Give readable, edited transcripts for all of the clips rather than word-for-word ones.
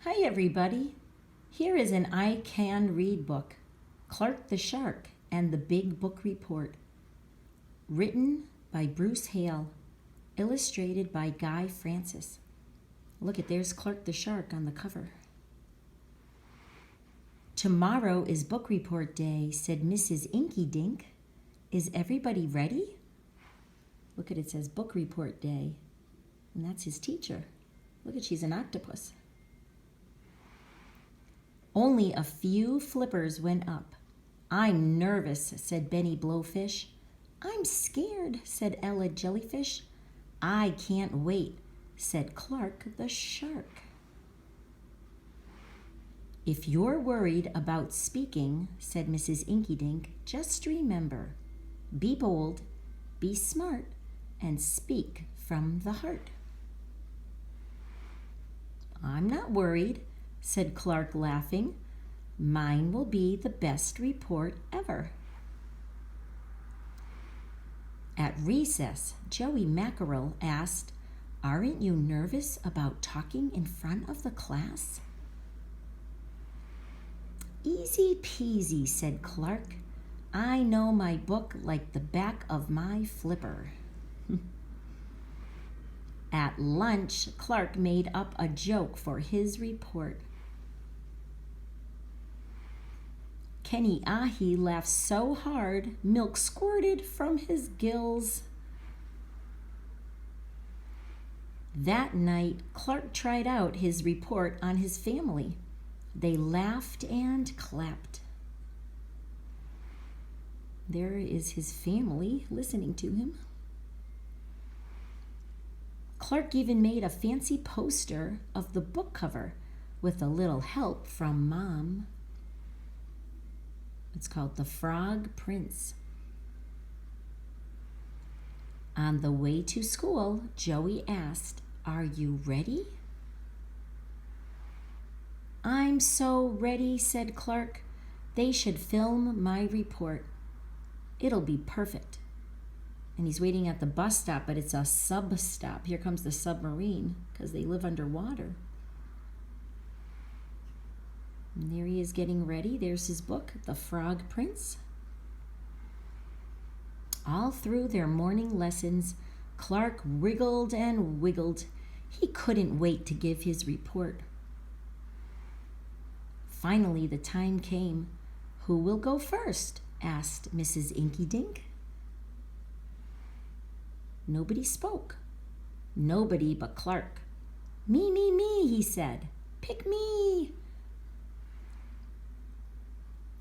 Hi everybody. Here is an I Can Read book, Clark the Shark and the Big Book Report. Written by Bruce Hale, illustrated by Guy Francis. Look there's Clark the Shark on the cover. Tomorrow is book report day, said Mrs. Inky Dink. Is everybody ready? Look it says book report day. And that's his teacher. Look she's an octopus. Only a few flippers went up. I'm nervous, said Benny Blowfish. I'm scared, said Ella Jellyfish. I can't wait, said Clark the Shark. If you're worried about speaking, said Mrs. Inky Dink, just remember, be bold, be smart, and speak from the heart. I'm not worried, said Clark, laughing. Mine will be the best report ever. At recess, Joey Mackerel asked, Aren't you nervous about talking in front of the class? Easy peasy, said Clark. I know my book like the back of my flipper. At lunch, Clark made up a joke for his report. Kenny Ahi laughed so hard, milk squirted from his gills. That night, Clark tried out his report on his family. They laughed and clapped. There is his family listening to him. Clark even made a fancy poster of the book cover with a little help from Mom. It's called The Frog Prince. On the way to school, Joey asked, Are you ready? I'm so ready, said Clark. They should film my report. It'll be perfect. And he's waiting at the bus stop, but it's a sub-stop. Here comes the submarine, because they live underwater. And there he is getting ready. There's his book, The Frog Prince. All through their morning lessons, Clark wriggled and wiggled. He couldn't wait to give his report. Finally, the time came. Who will go first? Asked Mrs. Inky Dink. Nobody spoke. Nobody but Clark. Me, me, me, he said. Pick me.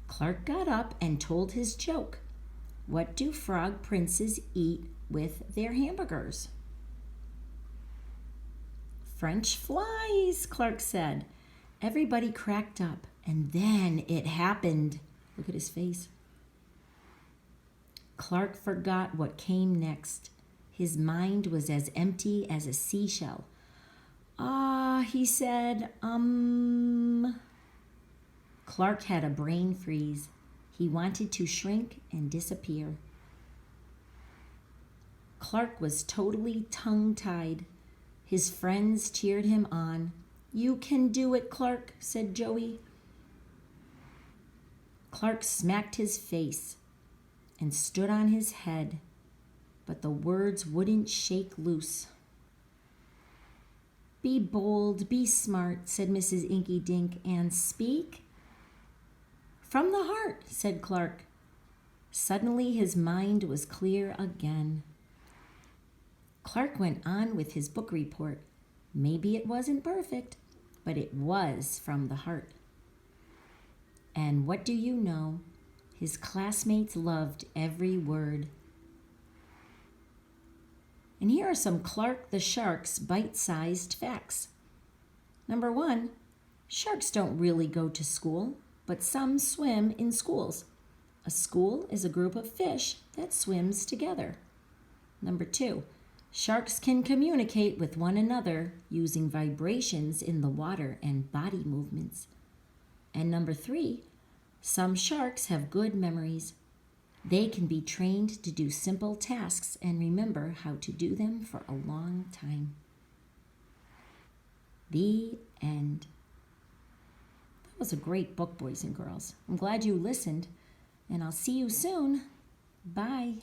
Clark got up and told his joke. What do frog princes eat with their hamburgers? French flies, Clark said. Everybody cracked up, and then it happened. Look at his face. Clark forgot what came next. His mind was as empty as a seashell. Ah, he said, Clark had a brain freeze. He wanted to shrink and disappear. Clark was totally tongue-tied. His friends cheered him on. You can do it, Clark, said Joey. Clark smacked his face and stood on his head, but the words wouldn't shake loose. Be bold, be smart, said Mrs. Inky Dink, and speak. From the heart, said Clark. Suddenly his mind was clear again. Clark went on with his book report. Maybe it wasn't perfect, but it was from the heart. And what do you know? His classmates loved every word. And here are some Clark the Shark's bite-sized facts. Number 1, sharks don't really go to school, but some swim in schools. A school is a group of fish that swims together. Number 2, sharks can communicate with one another using vibrations in the water and body movements. And number 3, some sharks have good memories. They can be trained to do simple tasks and remember how to do them for a long time. The end. That was a great book, boys and girls. I'm glad you listened, and I'll see you soon. Bye.